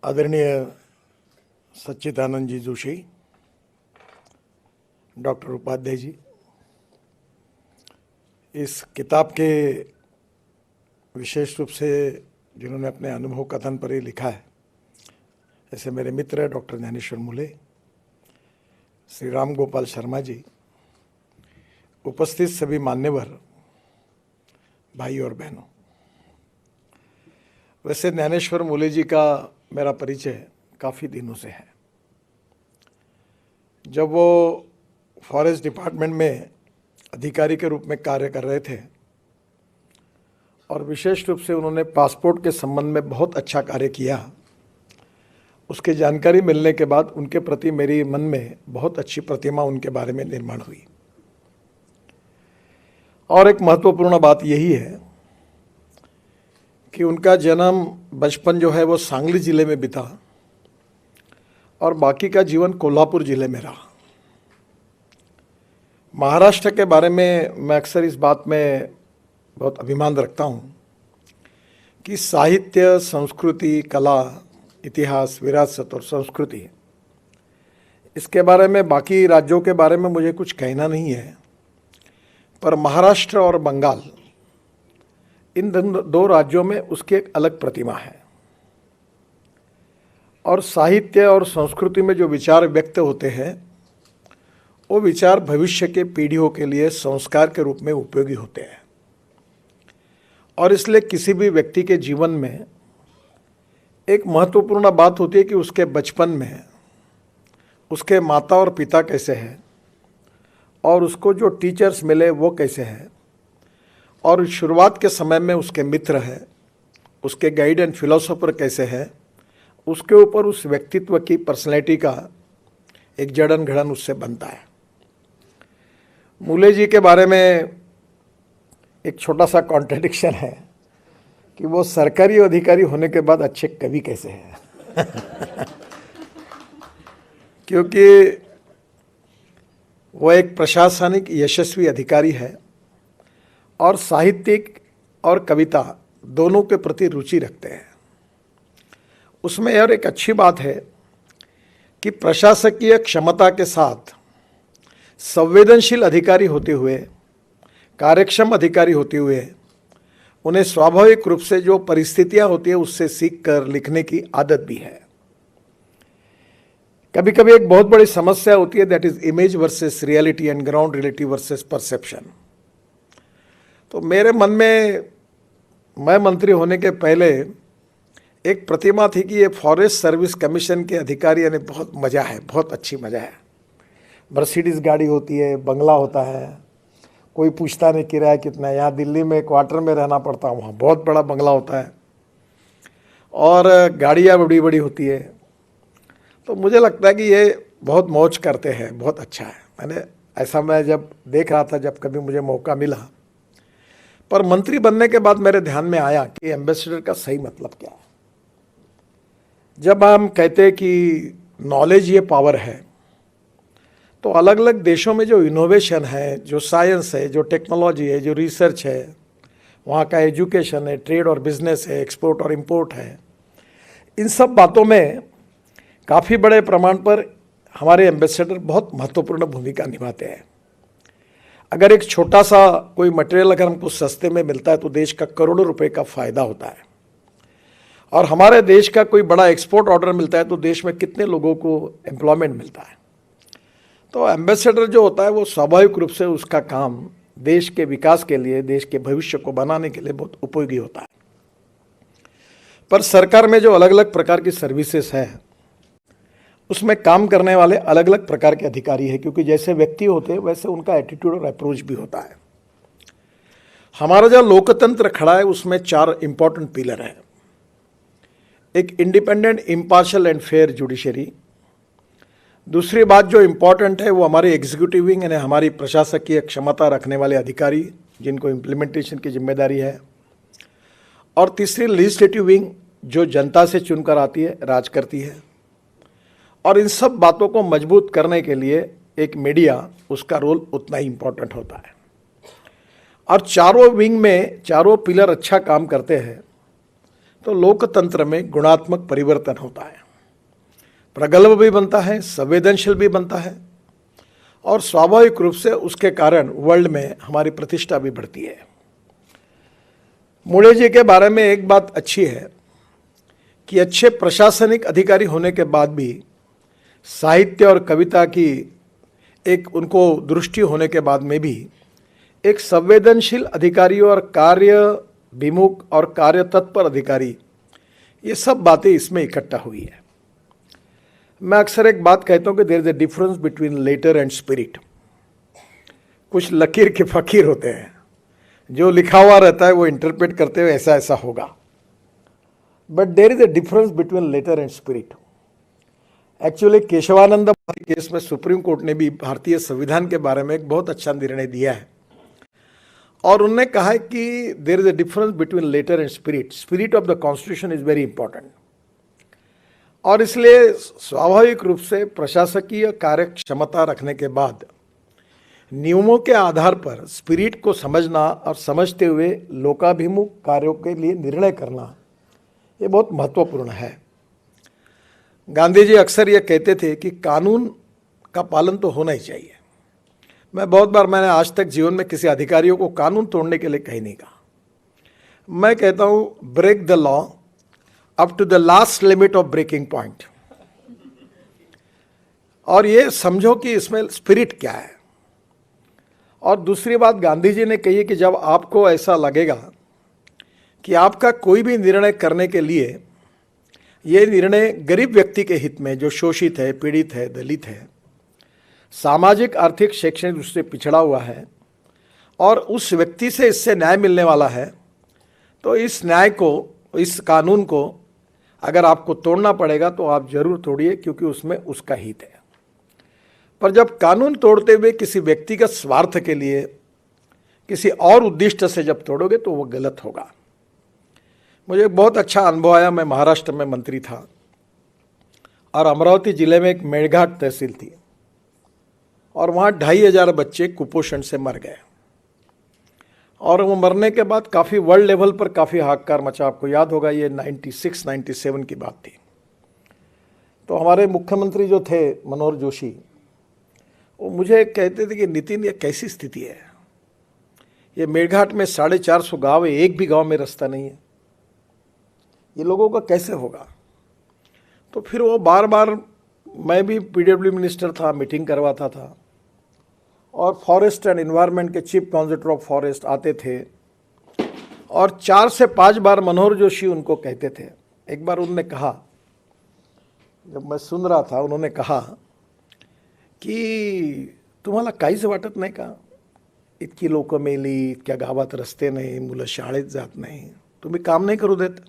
आदरणीय सच्चिदानंद जी जोशी, डॉक्टर उपाध्याय जी, इस किताब के विशेष रूप से जिन्होंने अपने अनुभव कथन पर ही लिखा है, ऐसे मेरे मित्र डॉक्टर ज्ञानेश्वर मूले, श्री राम गोपाल शर्मा जी, उपस्थित सभी मान्यवर भाई और बहनों। वैसे ज्ञानेश्वर मूले जी का मेरा परिचय काफ़ी दिनों से है। जब वो फॉरेस्ट डिपार्टमेंट में अधिकारी के रूप में कार्य कर रहे थे और विशेष रूप से उन्होंने पासपोर्ट के संबंध में बहुत अच्छा कार्य किया, उसकी जानकारी मिलने के बाद उनके प्रति मेरी मन में बहुत अच्छी प्रतिमा उनके बारे में निर्माण हुई। और एक महत्वपूर्ण बात यही है कि उनका जन्म, बचपन जो है वो सांगली जिले में बीता और बाकी का जीवन कोल्हापुर जिले में रहा। महाराष्ट्र के बारे में मैं अक्सर इस बात में बहुत अभिमान रखता हूँ कि साहित्य, संस्कृति, कला, इतिहास, विरासत और संस्कृति, इसके बारे में बाकी राज्यों के बारे में मुझे कुछ कहना नहीं है, पर महाराष्ट्र और बंगाल, इन दो राज्यों में उसकी एक अलग प्रतिमा है। और साहित्य और संस्कृति में जो विचार व्यक्त होते हैं, वो विचार भविष्य के पीढ़ियों के लिए संस्कार के रूप में उपयोगी होते हैं। और इसलिए किसी भी व्यक्ति के जीवन में एक महत्वपूर्ण बात होती है कि उसके बचपन में उसके माता और पिता कैसे हैं और उसको जो टीचर्स मिले वो कैसे हैं, और शुरुआत के समय में उसके मित्र हैं, उसके गाइड एंड फिलोसोफर कैसे हैं, उसके ऊपर उस व्यक्तित्व की पर्सनैलिटी का एक जड़न घड़न उससे बनता है। मूले जी के बारे में एक छोटा सा कॉन्ट्रडिक्शन है कि वो सरकारी अधिकारी होने के बाद अच्छे कवि कैसे हैं क्योंकि वो एक प्रशासनिक यशस्वी अधिकारी है और साहित्यिक और कविता दोनों के प्रति रुचि रखते हैं। उसमें और एक अच्छी बात है कि प्रशासकीय क्षमता के साथ संवेदनशील अधिकारी होते हुए, कार्यक्षम अधिकारी होते हुए, उन्हें स्वाभाविक रूप से जो परिस्थितियां होती है उससे सीख कर लिखने की आदत भी है। कभी कभी एक बहुत बड़ी समस्या होती है, that is image versus reality and ground reality versus perception. तो मेरे मन में, मैं मंत्री होने के पहले एक प्रतिमा थी कि ये फॉरेस्ट सर्विस कमीशन के अधिकारी, यानी बहुत मज़ा है, बहुत अच्छी मज़ा है। मर्सिडीज़ गाड़ी होती है, बंगला होता है, कोई पूछता नहीं किराया कितना है। यहाँ दिल्ली में क्वार्टर में रहना पड़ता है, वहाँ बहुत बड़ा बंगला होता है और गाड़ियाँ बड़ी बड़ी होती है। तो मुझे लगता है कि ये बहुत मौज करते हैं, बहुत अच्छा है। मैंने ऐसा मैं जब देख रहा था, जब कभी मुझे मौका मिला, पर मंत्री बनने के बाद मेरे ध्यान में आया कि एम्बेसडर का सही मतलब क्या है। जब हम कहते हैं कि नॉलेज ये पावर है, तो अलग अलग देशों में जो इनोवेशन है, जो साइंस है, जो टेक्नोलॉजी है, जो रिसर्च है, वहाँ का एजुकेशन है, ट्रेड और बिजनेस है, एक्सपोर्ट और इंपोर्ट है, इन सब बातों में काफ़ी बड़े प्रमाण पर हमारे एम्बेसडर बहुत महत्वपूर्ण भूमिका निभाते हैं। अगर एक छोटा सा कोई मटेरियल अगर हमको सस्ते में मिलता है तो देश का करोड़ों रुपए का फ़ायदा होता है। और हमारे देश का कोई बड़ा एक्सपोर्ट ऑर्डर मिलता है तो देश में कितने लोगों को एम्प्लॉयमेंट मिलता है। तो एम्बेसडर जो होता है वो स्वाभाविक रूप से उसका काम देश के विकास के लिए, देश के भविष्य को बनाने के लिए बहुत उपयोगी होता है। पर सरकार में जो अलग अलग प्रकार की सर्विसेज हैं, उसमें काम करने वाले अलग अलग प्रकार के अधिकारी हैं, क्योंकि जैसे व्यक्ति होते हैं वैसे उनका एटीट्यूड और अप्रोच भी होता है। हमारा जो लोकतंत्र खड़ा है उसमें 4 इंपॉर्टेंट पिलर हैं। एक independent, impartial and fair judiciary. दूसरी बात जो इम्पॉर्टेंट है वो हमारी एग्जीक्यूटिव विंग, यानी हमारी प्रशासकीय क्षमता रखने वाले अधिकारी जिनको इम्प्लीमेंटेशन की जिम्मेदारी है। और तीसरी लेजिस्लेटिव विंग जो जनता से चुनकर आती है, राज करती है। और इन सब बातों को मजबूत करने के लिए एक मीडिया, उसका रोल उतना ही इम्पोर्टेंट होता है। और चारों विंग में चारों पिलर अच्छा काम करते हैं तो लोकतंत्र में गुणात्मक परिवर्तन होता है, प्रगल्भ भी बनता है, संवेदनशील भी बनता है और स्वाभाविक रूप से उसके कारण वर्ल्ड में हमारी प्रतिष्ठा भी बढ़ती है। मुड़े जी के बारे में एक बात अच्छी है कि अच्छे प्रशासनिक अधिकारी होने के बाद भी साहित्य और कविता की एक उनको दृष्टि होने के बाद में भी एक संवेदनशील अधिकारी और कार्य विमुख और कार्य तत्पर अधिकारी, ये सब बातें इसमें इकट्ठा हुई है। मैं अक्सर एक बात कहता हूं कि there is a difference between letter and spirit. कुछ लकीर के फकीर होते हैं, जो लिखा हुआ रहता है वो इंटरप्रेट करते हुए ऐसा ऐसा होगा, but there is a difference between letter and spirit. Actually Kesavananda case में सुप्रीम कोर्ट ने भी भारतीय संविधान के बारे में एक बहुत अच्छा निर्णय दिया है और उन्होंने कहा है कि there is a difference between letter and spirit. Spirit of the constitution is very important और इसलिए स्वाभाविक रूप से प्रशासकीय कार्य क्षमता रखने के बाद नियमों के आधार पर स्पिरिट को समझना और समझते हुए लोकाभिमुख कार्यों के लिए निर्णय करना, ये बहुत महत्वपूर्ण है। गांधी जी अक्सर ये कहते थे कि कानून का पालन तो होना ही चाहिए। मैंने आज तक जीवन में किसी अधिकारियों को कानून तोड़ने के लिए कहीं नहीं कहा। मैं कहता हूं break the law up to the last limit of breaking point, और ये समझो कि इसमें स्पिरिट क्या है। और दूसरी बात गांधी जी ने कही है कि जब आपको ऐसा लगेगा कि आपका कोई भी निर्णय करने के लिए ये निर्णय गरीब व्यक्ति के हित में, जो शोषित है, पीड़ित है, दलित है, सामाजिक आर्थिक शैक्षणिक रूप से पिछड़ा हुआ है और उस व्यक्ति से इससे न्याय मिलने वाला है, तो इस न्याय को, इस कानून को अगर आपको तोड़ना पड़ेगा तो आप जरूर तोड़िए, क्योंकि उसमें उसका हित है। पर जब कानून तोड़ते हुए किसी व्यक्तिगत स्वार्थ के लिए, किसी और उद्देश्य से जब तोड़ोगे तो वो गलत होगा। मुझे बहुत अच्छा अनुभव आया। मैं महाराष्ट्र में मंत्री था और अमरावती जिले में एक मेड़घाट तहसील थी और वहाँ 2500 बच्चे कुपोषण से मर गए और वो मरने के बाद काफ़ी वर्ल्ड लेवल पर काफ़ी हाहाकार मचा। आपको याद होगा, ये 96-97 की बात थी। तो हमारे मुख्यमंत्री जो थे मनोहर जोशी, वो मुझे कहते थे कि नितिन, ये कैसी स्थिति है, ये मेड़घाट में 450 गाँव है, एक भी गाँव में रास्ता नहीं है, ये लोगों का कैसे होगा। तो फिर वो बार बार, मैं भी पीडब्ल्यू मिनिस्टर था, मीटिंग करवाता था और फॉरेस्ट एंड एनवायरनमेंट के चीफ कॉन्जर्वेटर ऑफ फॉरेस्ट आते थे और 4 से 5 बार मनोहर जोशी उनको कहते थे। एक बार उन्होंने कहा, जब मैं सुन रहा था, उन्होंने कहा की तुम्हाला काहीच वाटत नाही का, इतकी लोक मेली, इतक्या गावात रस्ते नाही, मुलं शाळेत जात नाही, तुम्ही काम नहीं करू देत,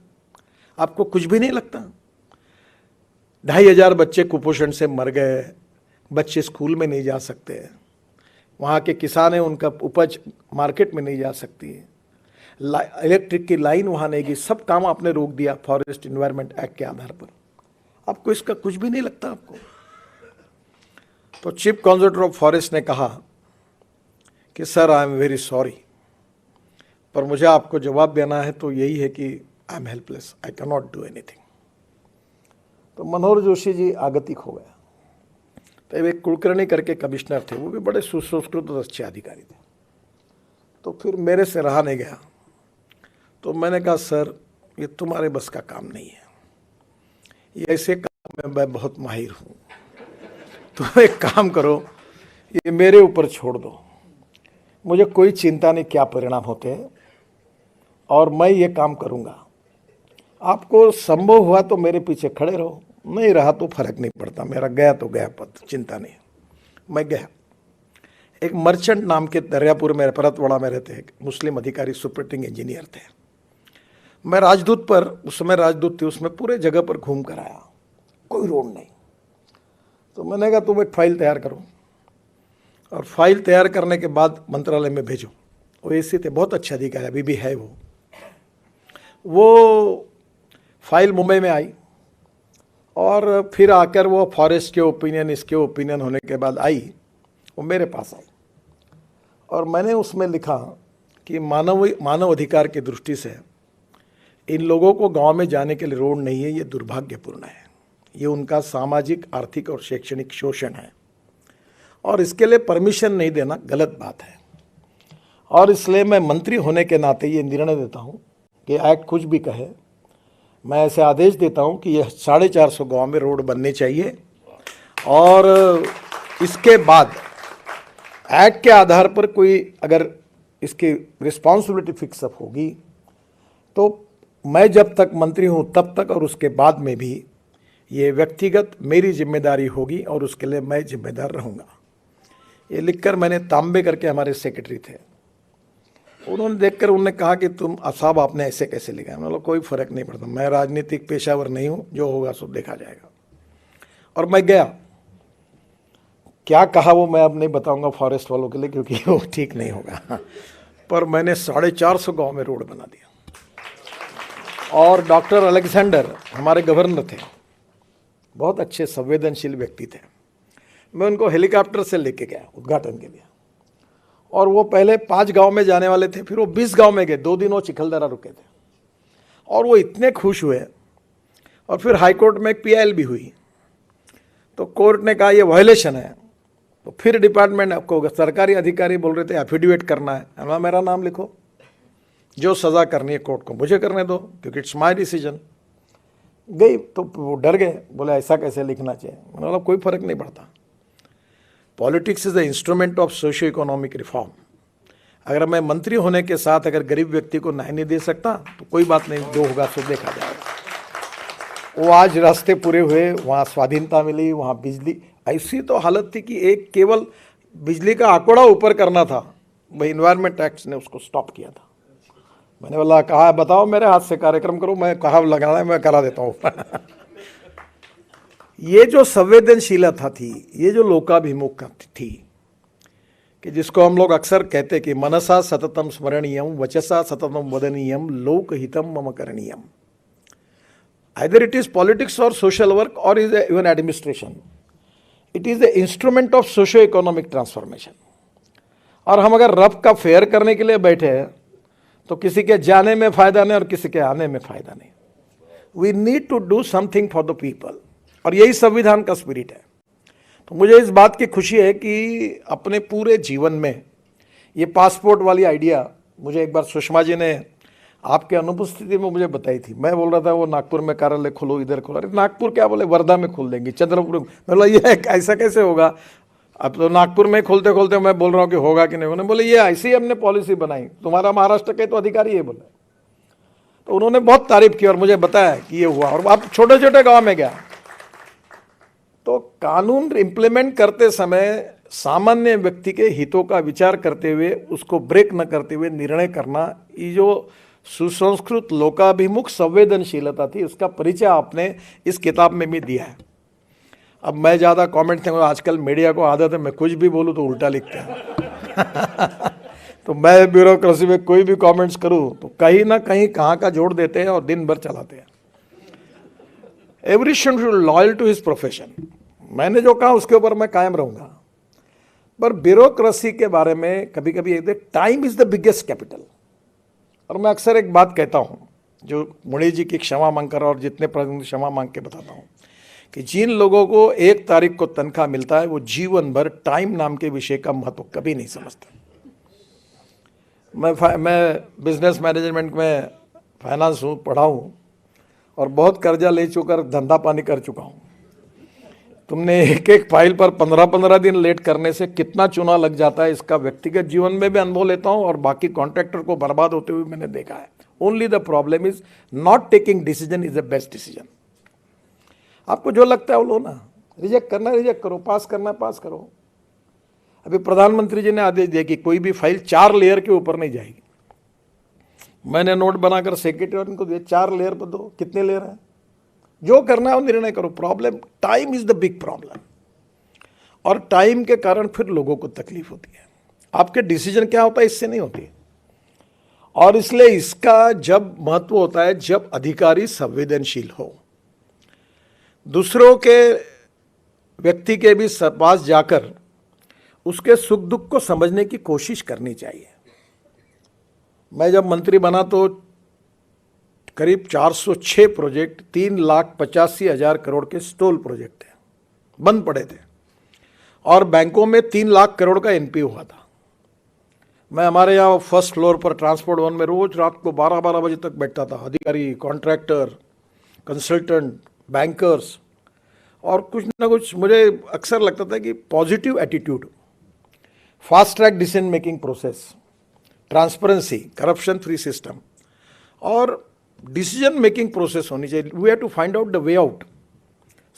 आपको कुछ भी नहीं लगता। 2500 बच्चे कुपोषण से मर गए, बच्चे स्कूल में नहीं जा सकते, वहाँ के किसान हैं, उनका उपज मार्केट में नहीं जा सकती, इलेक्ट्रिक की लाइन वहाँ नहीं गई, सब काम आपने रोक दिया फॉरेस्ट एनवायरनमेंट एक्ट के आधार पर, आपको इसका कुछ भी नहीं लगता आपको। तो चीफ कॉन्जर्वेटर ऑफ फॉरेस्ट ने कहा कि sir, I am very sorry, पर मुझे आपको जवाब देना है तो यही है कि I am helpless, I can not do anything. तो मनोहर जोशी जी आगतिक हो गया। तो एक कुलकर्णी करके कमिश्नर थे, वो भी बड़े सुसंस्कृत और अच्छे अधिकारी थे। तो फिर मेरे से रहा नहीं गया, तो मैंने कहा सर, ये तुम्हारे बस का काम नहीं है, ये ऐसे काम में मैं बहुत माहिर हूँ, तुम एक काम करो, ये मेरे ऊपर छोड़ दो, मुझे कोई चिंता नहीं क्या परिणाम होते हैं और मैं ये काम करूँगा। आपको संभव हुआ तो मेरे पीछे खड़े रहो, नहीं रहा तो फर्क नहीं पड़ता, मेरा गया तो गया पद, चिंता नहीं। मैं गया। एक मर्चेंट नाम के दरियापुर में, परतवाड़ा में रहते एक मुस्लिम अधिकारी, सुपरिटेंडिंग इंजीनियर थे। मैं राजदूत पर, उस समय राजदूत थे, उसमें पूरे जगह पर घूम कर आया, कोई रोड नहीं। तो मैंने कहा तुम एक फाइल तैयार करो और फाइल तैयार करने के बाद मंत्रालय में भेजो। वो ऐसे थे, बहुत अच्छे अधिकारी, अभी भी है वो फाइल मुंबई में आई और फिर आकर वो फॉरेस्ट के ओपिनियन, इसके ओपिनियन होने के बाद आई, वो मेरे पास आई और मैंने उसमें लिखा कि मानव अधिकार की दृष्टि से इन लोगों को गांव में जाने के लिए रोड नहीं है, ये दुर्भाग्यपूर्ण है। ये उनका सामाजिक, आर्थिक और शैक्षणिक शोषण है और इसके लिए परमिशन नहीं देना गलत बात है। और इसलिए मैं मंत्री होने के नाते ये निर्णय देता हूँ कि एक्ट कुछ भी कहे, मैं ऐसे आदेश देता हूँ कि यह 450 गाँव में रोड बनने चाहिए और इसके बाद एक्ट के आधार पर कोई अगर इसकी रिस्पॉन्सिबिलिटी फिक्सअप होगी तो मैं जब तक मंत्री हूँ तब तक और उसके बाद में भी ये व्यक्तिगत मेरी जिम्मेदारी होगी और उसके लिए मैं जिम्मेदार रहूँगा। ये लिखकर मैंने तांबे करके, हमारे सेक्रेटरी थे, उन्होंने देखकर उन्होंने कहा कि तुम साहब आपने ऐसे कैसे लिखा। मैंने बोला कोई फ़र्क नहीं पड़ता, मैं राजनीतिक पेशावर नहीं हूँ, जो होगा सो देखा जाएगा। और मैं गया, क्या कहा वो मैं अब नहीं बताऊंगा फॉरेस्ट वालों के लिए क्योंकि वो ठीक नहीं होगा, पर मैंने 450 गांव में रोड बना दिया। और डॉक्टर अलेक्जेंडर हमारे गवर्नर थे, बहुत अच्छे संवेदनशील व्यक्ति थे, मैं उनको हेलीकॉप्टर से लेके गया उद्घाटन के लिए। और वो पहले 5 गांव में जाने वाले थे, फिर वो 20 गांव में गए, 2 दिन वो चिखलदरा रुके थे और वो इतने खुश हुए। और फिर हाईकोर्ट में एक PIL भी हुई, तो कोर्ट ने कहा ये वायलेशन है। तो फिर डिपार्टमेंट को सरकारी अधिकारी बोल रहे थे एफिडेविट करना है, मेरा नाम लिखो, जो सज़ा करनी है कोर्ट को मुझे करने दो क्योंकि इट्स माय डिसीजन। गई तो वो डर गए, बोले ऐसा कैसे लिखना चाहिए। मैंने बोला कोई फ़र्क नहीं पड़ता, politics is the instrument of socio economic reform. अगर मैं मंत्री होने के साथ अगर गरीब व्यक्ति को न्याय नहीं दे सकता तो कोई बात नहीं, जो होगा सो देखा जाएगा। वो आज रास्ते पूरे हुए, वहाँ स्वाधीनता मिली, वहाँ बिजली, ऐसी तो हालत थी कि एक केवल बिजली का आंकड़ा ऊपर करना था, वही इन्वायरमेंट टैक्स ने उसको स्टॉप किया था। मैंने बोला कहा बताओ मेरे हाथ से कार्यक्रम करो, मैं कहा लगाना है मैं करा देता हूँ। ये जो संवेदनशीलता थी, ये जो लोकाभिमुख थी, कि जिसको हम लोग अक्सर कहते कि मनसा सततम स्मरणीयम वचसा सततम वदनीयम लोकहितम मम करणीयम। Either it is politics or social work or is even administration. It is the instrument of socio-economic transformation. और हम अगर रब का फेयर करने के लिए बैठे हैं तो किसी के जाने में फ़ायदा नहीं और किसी के आने में फ़ायदा नहीं। We need to do something for the people. और यही संविधान का स्पिरिट है। तो मुझे इस बात की खुशी है कि अपने पूरे जीवन में ये पासपोर्ट वाली आइडिया मुझे एक बार सुषमा जी ने आपके अनुपस्थिति में मुझे बताई थी। मैं बोल रहा था वो नागपुर में कार्यालय खोलो, इधर खोलो। अरे नागपुर क्या, बोले वर्धा में खोल देंगे, चंद्रपुर में। मैं बोला ये ऐसा कैसे होगा, अब तो नागपुर में खोलते खोलते मैं बोल रहा हूँ कि होगा कि नहीं। उन्होंने बोले ये ऐसी ही हमने पॉलिसी बनाई, तुम्हारा महाराष्ट्र के तो अधिकारी ये बोले। तो उन्होंने बहुत तारीफ की और मुझे बताया कि ये हुआ। और आप छोटे छोटे गाँव में गया तो कानून इम्प्लीमेंट करते समय सामान्य व्यक्ति के हितों का विचार करते हुए, उसको ब्रेक न करते हुए निर्णय करना, ये जो सुसंस्कृत लोकाभिमुख संवेदनशीलता थी, उसका परिचय आपने इस किताब में भी दिया है। अब मैं ज़्यादा कमेंट नहीं, आजकल मीडिया को आदत है मैं कुछ भी बोलूँ तो उल्टा लिखते हैं। तो मैं ब्यूरोक्रेसी में कोई भी कमेंट्स करूँ तो कहीं ना कहीं कहाँ का जोड़ देते हैं और दिन भर चलाते हैं। Every should loyal to his profession. मैंने जो कहा उसके ऊपर मैं कायम रहूँगा। पर ब्यूरोक्रेसी के बारे में कभी कभी time is the biggest capital. और मैं अक्सर एक बात कहता हूँ, जो मुनि जी की क्षमा मांगकर और जितने प्रतिनिधि क्षमा मांग के बताता हूँ, कि जिन लोगों को 1 तारीख को तनख्वाह मिलता है वो जीवन भर टाइम नाम के विषय का महत्व कभी नहीं समझते। मैं बिजनेस मैनेजमेंट में फाइनेंस हूँ, पढ़ा हूँ और बहुत कर्जा ले चुका, धंधा पानी कर चुका हूँ। तुमने एक एक फाइल पर 15-15 दिन लेट करने से कितना चूना लग जाता है, इसका व्यक्तिगत जीवन में भी अनुभव लेता हूँ और बाकी कॉन्ट्रैक्टर को बर्बाद होते हुए मैंने देखा है। Only the problem is not taking decision is the best decision. आपको जो लगता है वो लो ना, रिजेक्ट करना रिजेक्ट करो, पास करना पास करो। अभी प्रधानमंत्री जी ने आदेश दिया कि कोई भी फाइल 4 लेयर के ऊपर नहीं जाएगी। मैंने नोट बनाकर सेक्रेटरी को दिया, 4 लेयर पर दो, कितने लेयर हैं, जो करना है वो निर्णय करो। Problem time is the big problem. और टाइम के कारण फिर लोगों को तकलीफ होती है। आपके डिसीजन क्या होता है इससे नहीं होती। और इसलिए इसका जब महत्व होता है जब अधिकारी संवेदनशील हो, दूसरों के व्यक्ति के भी पास जाकर उसके सुख दुख को समझने की कोशिश करनी चाहिए। मैं जब मंत्री बना तो करीब 406 प्रोजेक्ट 3,85,000 करोड़ के स्टॉल प्रोजेक्ट थे, बंद पड़े थे, और बैंकों में 3 लाख करोड़ का एनपीए हुआ था। मैं हमारे यहाँ फर्स्ट फ्लोर पर ट्रांसपोर्ट वन में रोज रात को 12-12 बजे तक बैठता था, अधिकारी, कॉन्ट्रैक्टर, कंसल्टेंट, बैंकर्स, और कुछ ना कुछ मुझे अक्सर लगता था कि positive attitude, fast track decision making process, transparency, corruption free system और डिसीजन मेकिंग प्रोसेस होनी चाहिए। We have to find out the way out,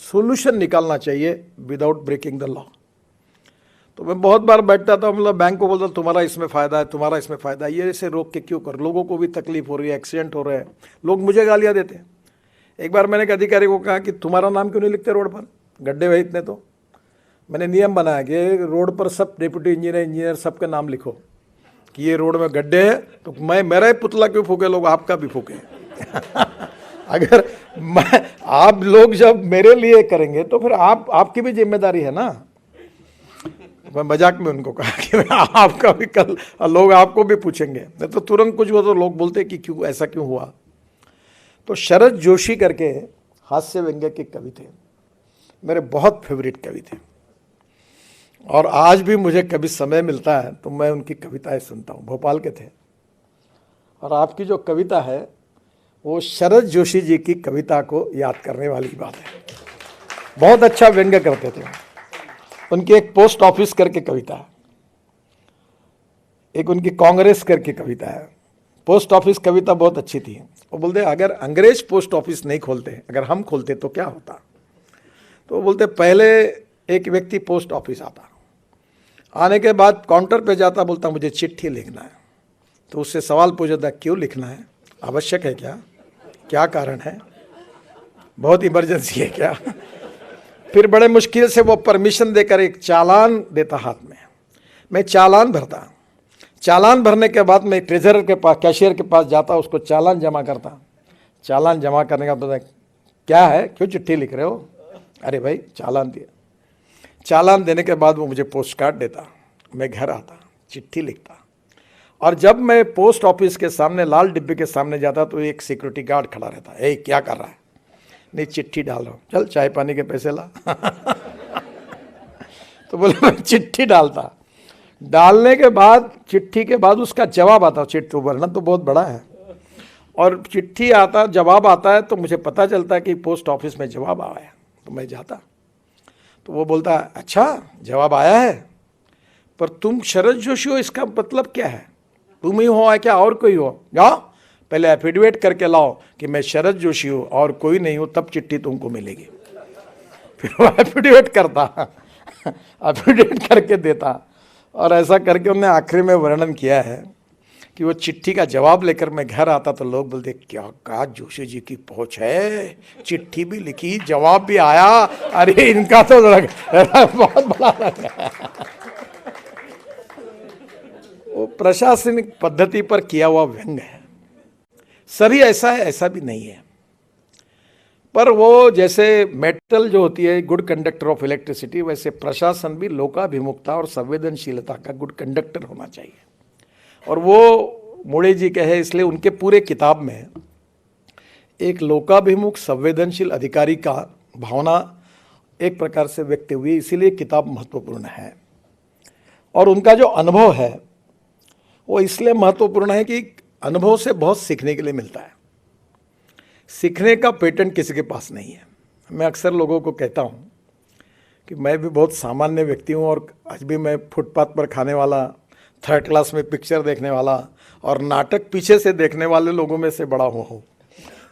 solution निकालना चाहिए विदाउट ब्रेकिंग द लॉ। तो मैं बहुत बार बैठता था, मतलब बैंक को बोलता तुम्हारा इसमें फ़ायदा है, तुम्हारा इसमें फ़ायदा है, ये ऐसे रोक के क्यों कर, लोगों को भी तकलीफ हो रही है, एक्सीडेंट हो रहे हैं, लोग मुझे गालियाँ देते हैं। एक बार मैंने एक अधिकारी को कहा कि तुम्हारा नाम क्यों नहीं लिखते रोड पर, गड्ढे भाई इतने, तो मैंने नियम बनाया कि रोड पर सब डेप्यूटी इंजीनियर सबके नाम लिखो कि ये रोड में गड्ढे है, तो मैं मेरा ही पुतला क्यों फूके लोग, आपका भी फूके। अगर मैं आप लोग जब मेरे लिए करेंगे तो फिर आपकी भी जिम्मेदारी है ना। मैं मजाक में उनको कहा कि आपका भी कल लोग आपको भी पूछेंगे, नहीं तो तुरंत कुछ हुआ तो लोग बोलते कि क्यों ऐसा क्यों हुआ। तो शरद जोशी करके हास्य व्यंग्य के कवि थे, मेरे बहुत फेवरेट कवि थे, और आज भी मुझे कभी समय मिलता है तो मैं उनकी कविताएं सुनता हूँ। भोपाल के थे, और आपकी जो कविता है वो शरद जोशी जी की कविता को याद करने वाली बात है। बहुत अच्छा व्यंग्य करते थे। उनकी एक पोस्ट ऑफिस करके कविता है, एक उनकी कांग्रेस करके कविता है। पोस्ट ऑफिस कविता बहुत अच्छी थी। वो बोलते अगर अंग्रेज पोस्ट ऑफिस नहीं खोलते, अगर हम खोलते तो क्या होता। तो वो बोलते पहले एक व्यक्ति पोस्ट ऑफिस आता, आने के बाद काउंटर पे जाता, बोलता मुझे चिट्ठी लिखना है। तो उससे सवाल पूछता क्यों लिखना है, आवश्यक है क्या, क्या कारण है, बहुत इमरजेंसी है क्या। फिर बड़े मुश्किल से वो परमिशन देकर एक चालान देता हाथ में, मैं चालान भरता। चालान भरने के बाद मैं ट्रेजरर के पास, कैशियर के पास जाता, उसको चालान जमा करता। चालान जमा करने का पता क्या है, क्यों चिट्ठी लिख रहे हो, अरे भाई चालान दिया। चालान देने के बाद वो मुझे पोस्ट कार्ड देता, मैं घर आता, चिट्ठी लिखता, और जब मैं पोस्ट ऑफिस के सामने लाल डिब्बे के सामने जाता तो एक सिक्योरिटी गार्ड खड़ा रहता, ए क्या कर रहा है, नहीं चिट्ठी डाल रहा हूँ, चल चाय पानी के पैसे ला। तो बोले मैं चिट्ठी डालता। डालने के बाद, चिट्ठी के बाद उसका जवाब आता, चिट्ठी भरना तो बहुत बड़ा है, और चिट्ठी आता, जवाब आता है, तो मुझे पता चलता है कि पोस्ट ऑफिस में जवाब आया है। तो मैं जाता, तो वो बोलता अच्छा जवाब आया है, पर तुम शरद जोशी हो, इसका मतलब क्या है, तुम ही हो क्या और कोई हो, जाओ पहले एफिडेविट करके लाओ कि मैं शरद जोशी हूँ और कोई नहीं हूँ, तब चिट्ठी तुमको मिलेगी। फिर वो एफिडेविट करता, एफिडेविट करके देता, और ऐसा करके उन्होंने आखिरी में वर्णन किया है कि वो चिट्ठी का जवाब लेकर मैं घर आता तो लोग बोलते क्या कहा जोशी जी की पहुंच है, चिट्ठी भी लिखी, जवाब भी आया, अरे इनका तो बहुत बड़ा लगा। वो प्रशासनिक पद्धति पर किया हुआ व्यंग्य है। सभी ऐसा है, ऐसा भी नहीं है, पर वो जैसे मेटल जो होती है गुड कंडक्टर ऑफ इलेक्ट्रिसिटी, वैसे प्रशासन भी लोकाभिमुखता और संवेदनशीलता का गुड कंडक्टर होना चाहिए। और वो मोड़े जी के है, इसलिए उनके पूरे किताब में एक लोकाभिमुख संवेदनशील अधिकारी का भावना एक प्रकार से व्यक्त हुई, इसीलिए किताब महत्वपूर्ण है। और उनका जो अनुभव है वो इसलिए महत्वपूर्ण है कि अनुभव से बहुत सीखने के लिए मिलता है। सीखने का पेटेंट किसी के पास नहीं है। मैं अक्सर लोगों को कहता हूँ कि मैं भी बहुत सामान्य व्यक्ति हूँ, और आज भी मैं फुटपाथ पर खाने वाला, थर्ड क्लास में पिक्चर देखने वाला और नाटक पीछे से देखने वाले लोगों में से बड़ा हूँ।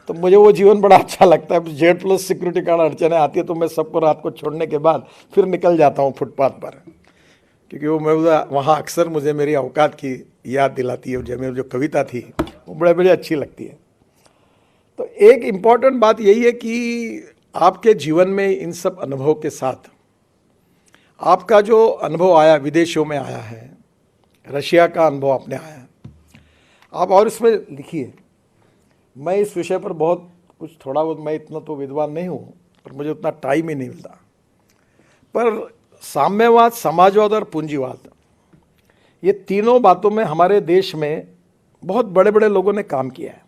तो मुझे वो जीवन बड़ा अच्छा लगता है। जेड प्लस सिक्योरिटी कार्ड अड़चने आती है तो मैं सबको रात को छोड़ने के बाद फिर निकल जाता हूँ फुटपाथ पर, क्योंकि वो मैं वहाँ अक्सर मुझे मेरी औकात की याद दिलाती है। जब मेरी जो कविता थी वो बड़े अच्छी लगती है। तो एक इम्पॉर्टेंट बात यही है कि आपके जीवन में इन सब अनुभव के साथ आपका जो अनुभव आया, विदेशों में आया है, रशिया का अनुभव आपने आया, आप और इसमें लिखिए। मैं इस विषय पर बहुत कुछ थोड़ा बहुत, मैं इतना तो विद्वान नहीं हूँ, पर मुझे उतना टाइम ही नहीं मिलता। पर साम्यवाद, समाजवाद और पूंजीवाद, ये तीनों बातों में हमारे देश में बहुत बड़े बड़े लोगों ने काम किया है।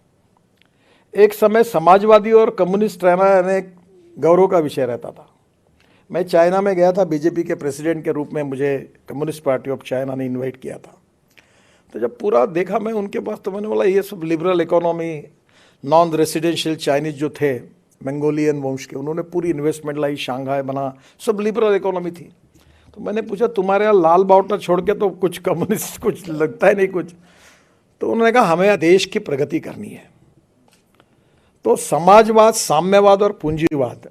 एक समय समाजवादी और कम्युनिस्ट रहना यानी गौरव का विषय रहता था। मैं चाइना में गया था, बीजेपी के प्रेसिडेंट के रूप में मुझे कम्युनिस्ट पार्टी ऑफ चाइना ने इनवाइट किया था। तो जब पूरा देखा मैं उनके पास, तो मैंने बोला ये सब liberal economy, non residential Chinese जो थे मंगोलियन वंश के, उन्होंने पूरी इन्वेस्टमेंट लाई, शंघाई बना, सब लिबरल इकोनॉमी थी। तो मैंने पूछा तुम्हारे यहाँ लाल बावटा छोड़ के तो कुछ कम्युनिस्ट कुछ लगता है नहीं कुछ। तो उन्होंने कहा हमें देश की प्रगति करनी है। तो समाजवाद, साम्यवाद और पूंजीवाद,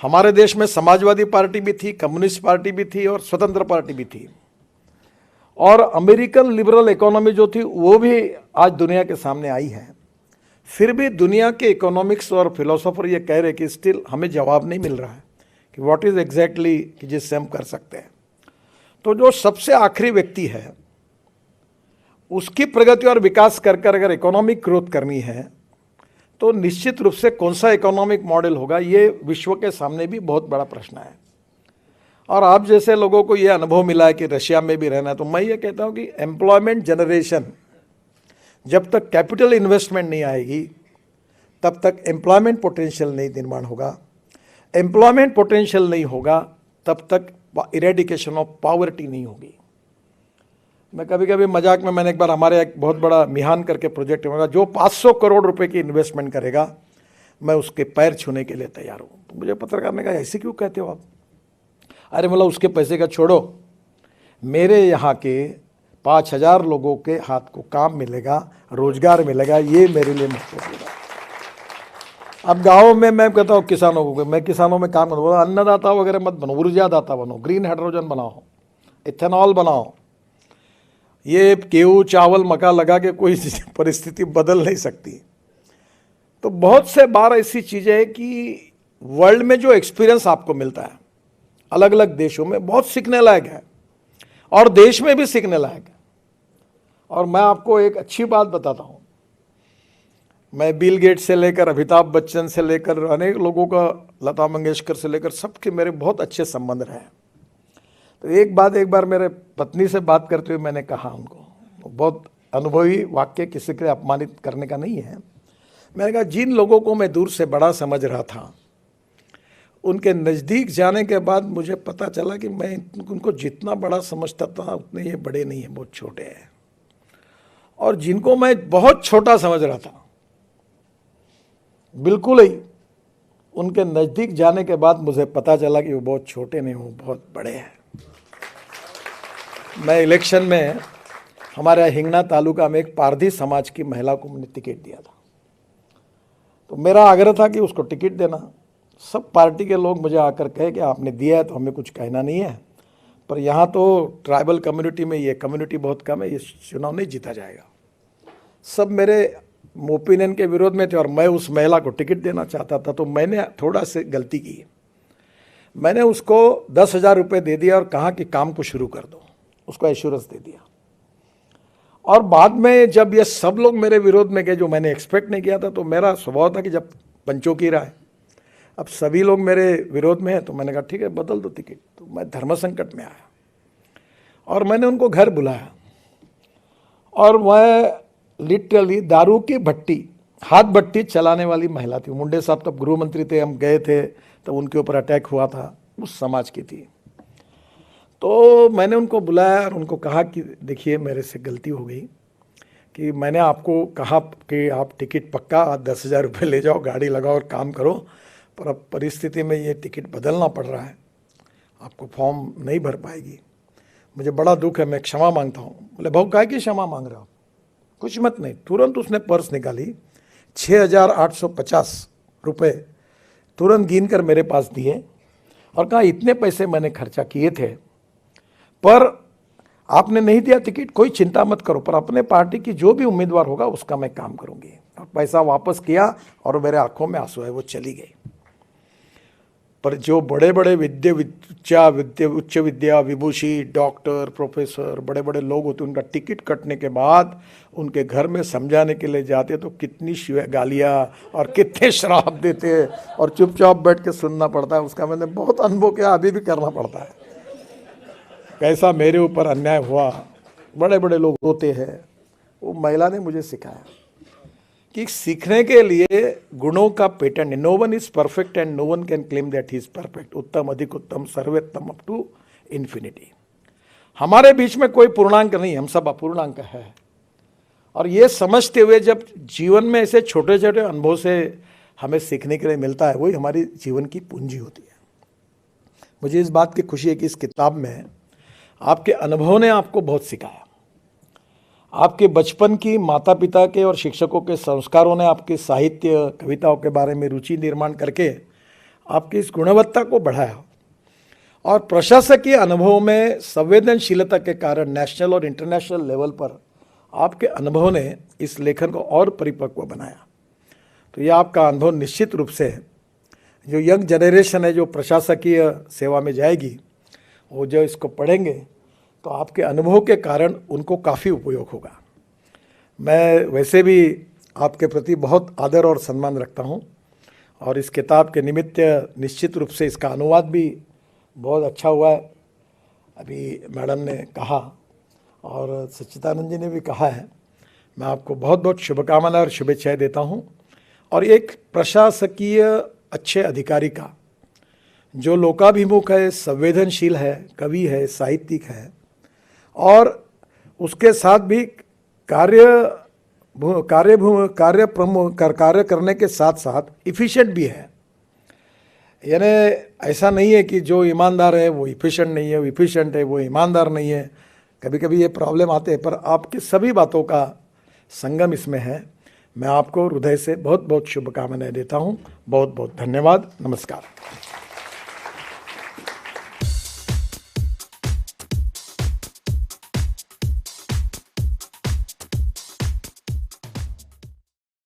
हमारे देश में समाजवादी पार्टी भी थी, कम्युनिस्ट पार्टी भी थी और स्वतंत्र पार्टी भी थी। और अमेरिकन लिबरल इकोनॉमी जो थी वो भी आज दुनिया के सामने आई है। फिर भी दुनिया के इकोनॉमिक्स और फिलोसोफर ये कह रहे कि स्टिल हमें जवाब नहीं मिल रहा है कि व्हाट इज एग्जैक्टली कि जिससे हम कर सकते हैं। तो जो सबसे आखिरी व्यक्ति है उसकी प्रगति और विकास कर अगर इकोनॉमिक ग्रोथ करनी है तो निश्चित रूप से कौन सा इकोनॉमिक मॉडल होगा, ये विश्व के सामने भी बहुत बड़ा प्रश्न है। और आप जैसे लोगों को ये अनुभव मिला है कि रशिया में भी रहना है, तो मैं ये कहता हूँ कि एम्प्लॉयमेंट जनरेशन, जब तक कैपिटल इन्वेस्टमेंट नहीं आएगी तब तक एम्प्लॉयमेंट पोटेंशियल नहीं निर्माण होगा। एम्प्लॉयमेंट पोटेंशियल नहीं होगा तब तक इरेडिकेशन ऑफ पॉवर्टी नहीं होगी। मैं कभी कभी मजाक में, मैंने एक बार हमारे एक बहुत बड़ा मिहान करके प्रोजेक्ट होगा, जो 500 करोड़ रुपए की इन्वेस्टमेंट करेगा मैं उसके पैर छूने के लिए तैयार हूँ। तो मुझे पत्रकार ने कहा ऐसे क्यों कहते हो आप? अरे बोला उसके पैसे का छोड़ो, मेरे यहाँ के 5000 लोगों के हाथ को काम मिलेगा, रोजगार मिलेगा, ये मेरे लिए महत्वपूर्ण है। अब गाँव में मैं कहता हूँ किसानों को, मैं किसानों में काम करूँ, बोला अन्नदाता वगैरह मत बनो, ऊर्जादाता बनो, ग्रीन हाइड्रोजन बनाओ, इथेनॉल बनाओ। ये गेहूँ चावल मक्का लगा के कोई परिस्थिति बदल नहीं सकती। तो बहुत से बार ऐसी चीज़ें हैं कि वर्ल्ड में जो एक्सपीरियंस आपको मिलता है अलग अलग देशों में, बहुत सीखने लायक है और देश में भी सीखने लायक है। और मैं आपको एक अच्छी बात बताता हूँ, मैं बिल गेट्स से लेकर अमिताभ बच्चन से लेकर अनेक लोगों का, लता मंगेशकर से लेकर सबके मेरे बहुत अच्छे संबंध रहे। तो एक बार मेरे पत्नी से बात करते हुए मैंने कहा उनको, बहुत अनुभवी वाक्य, किसी के अपमानित करने का नहीं है, मैंने कहा जिन लोगों को मैं दूर से बड़ा समझ रहा था उनके नज़दीक जाने के बाद मुझे पता चला कि मैं उनको जितना बड़ा समझता था उतने ये बड़े नहीं हैं, बहुत छोटे हैं। और जिनको मैं बहुत छोटा समझ रहा था बिल्कुल ही, उनके नज़दीक जाने के बाद मुझे पता चला कि वो बहुत छोटे नहीं, वो बहुत बड़े हैं। मैं इलेक्शन में हमारे हिंगना तालुका में एक पारधी समाज की महिला को मैंने टिकट दिया था। तो मेरा आग्रह था कि उसको टिकट देना। सब पार्टी के लोग मुझे आकर कहे कि आपने दिया है तो हमें कुछ कहना नहीं है, पर यहाँ तो ट्राइबल कम्युनिटी में ये कम्युनिटी बहुत कम है, ये चुनाव नहीं जीता जाएगा। सब मेरे ओपिनियन के विरोध में थे और मैं उस महिला को टिकट देना चाहता था। तो मैंने थोड़ा सी गलती की, मैंने उसको 10,000 रुपये दे दिया और कहा कि काम को शुरू कर दो, उसको एश्योरेंस दे दिया। और बाद में जब ये सब लोग मेरे विरोध में गए, जो मैंने एक्सपेक्ट नहीं किया था, तो मेरा स्वभाव था कि जब पंचों की राय, अब सभी लोग मेरे विरोध में हैं, तो मैंने कहा ठीक है बदल दो टिकट। तो मैं धर्म संकट में आया और मैंने उनको घर बुलाया और वह लिटरली दारू की भट्टी, हाथ भट्टी चलाने वाली महिला थी। मुंडे साहब तब गृह मंत्री थे, हम गए थे तो उनके ऊपर अटैक हुआ था, उस समाज की थी। तो मैंने उनको बुलाया और उनको कहा कि देखिए मेरे से गलती हो गई कि मैंने आपको कहा कि आप टिकट पक्का 10,000 रुपये ले जाओ, गाड़ी लगाओ और काम करो, पर अब परिस्थिति में ये टिकट बदलना पड़ रहा है, आपको फॉर्म नहीं भर पाएगी, मुझे बड़ा दुख है, मैं क्षमा मांगता हूँ। बोले भाऊ काहे की क्षमा मांग रहे हो? कुछ मत नहीं। तुरंत उसने पर्स निकाली, 6,850 रुपये तुरंत गिन कर मेरे पास दिए और कहा इतने पैसे मैंने खर्चा किए थे, पर आपने नहीं दिया टिकट, कोई चिंता मत करो, पर अपने पार्टी की जो भी उम्मीदवार होगा उसका मैं काम करूंगी। और पैसा वापस किया और मेरे आंखों में आंसू है, वो चली गई। पर जो बड़े बड़े उच्च विद्या विभूषी, डॉक्टर, प्रोफेसर, बड़े बड़े लोग होते, उनका टिकट कटने के बाद उनके घर में समझाने के लिए जाते तो कितनी गालियाँ और कितने श्राप देते और चुपचाप बैठ के सुनना पड़ता है। उसका मैंने बहुत अनुभव किया, अभी भी करना पड़ता है। कैसा मेरे ऊपर अन्याय हुआ, बड़े बड़े लोग होते हैं, वो महिला ने मुझे सिखाया। कि सीखने के लिए गुणों का patent, no one is perfect and no one can claim that he is perfect, उत्तम, अधिक उत्तम, सर्वोत्तम, अप टू इन्फिनिटी। हमारे बीच में कोई पूर्णांक नहीं, हम सब अपूर्णांक है। और ये समझते हुए जब जीवन में ऐसे छोटे छोटे अनुभव से हमें सीखने के लिए मिलता है, वही हमारी जीवन की पूंजी होती है। मुझे इस बात की खुशी है कि इस किताब में आपके अनुभव ने आपको बहुत सिखाया। आपके बचपन की माता पिता के और शिक्षकों के संस्कारों ने आपके साहित्य, कविताओं के बारे में रुचि निर्माण करके आपकी इस गुणवत्ता को बढ़ाया। और प्रशासकीय अनुभव में संवेदनशीलता के कारण नेशनल और इंटरनेशनल लेवल पर आपके अनुभव ने इस लेखन को और परिपक्व बनाया। तो यह आपका अनुभव निश्चित रूप से जो यंग जनरेशन है जो प्रशासकीय सेवा में जाएगी, वो जो इसको पढ़ेंगे तो आपके अनुभव के कारण उनको काफ़ी उपयोग होगा। मैं वैसे भी आपके प्रति बहुत आदर और सम्मान रखता हूँ और इस किताब के निमित्त निश्चित रूप से इसका अनुवाद भी बहुत अच्छा हुआ है, अभी मैडम ने कहा और सच्चिदानंद जी ने भी कहा है। मैं आपको बहुत बहुत शुभकामनाएं और शुभेच्छाएं देता हूँ। और एक प्रशासकीय अच्छे अधिकारी का जो लोकाभिमुख है, संवेदनशील है, कवि है, साहित्यिक है और उसके साथ भी कार्य करने के साथ साथ इफ़िशिएंट भी है। यानी ऐसा नहीं है कि जो ईमानदार है वो इफ़िशिएंट नहीं है, वो इफ़िशिएंट है वो ईमानदार नहीं है। कभी कभी ये प्रॉब्लम आते हैं, पर आपकी सभी बातों का संगम इसमें है। मैं आपको हृदय से बहुत बहुत शुभकामनाएं देता हूँ। बहुत बहुत धन्यवाद। नमस्कार।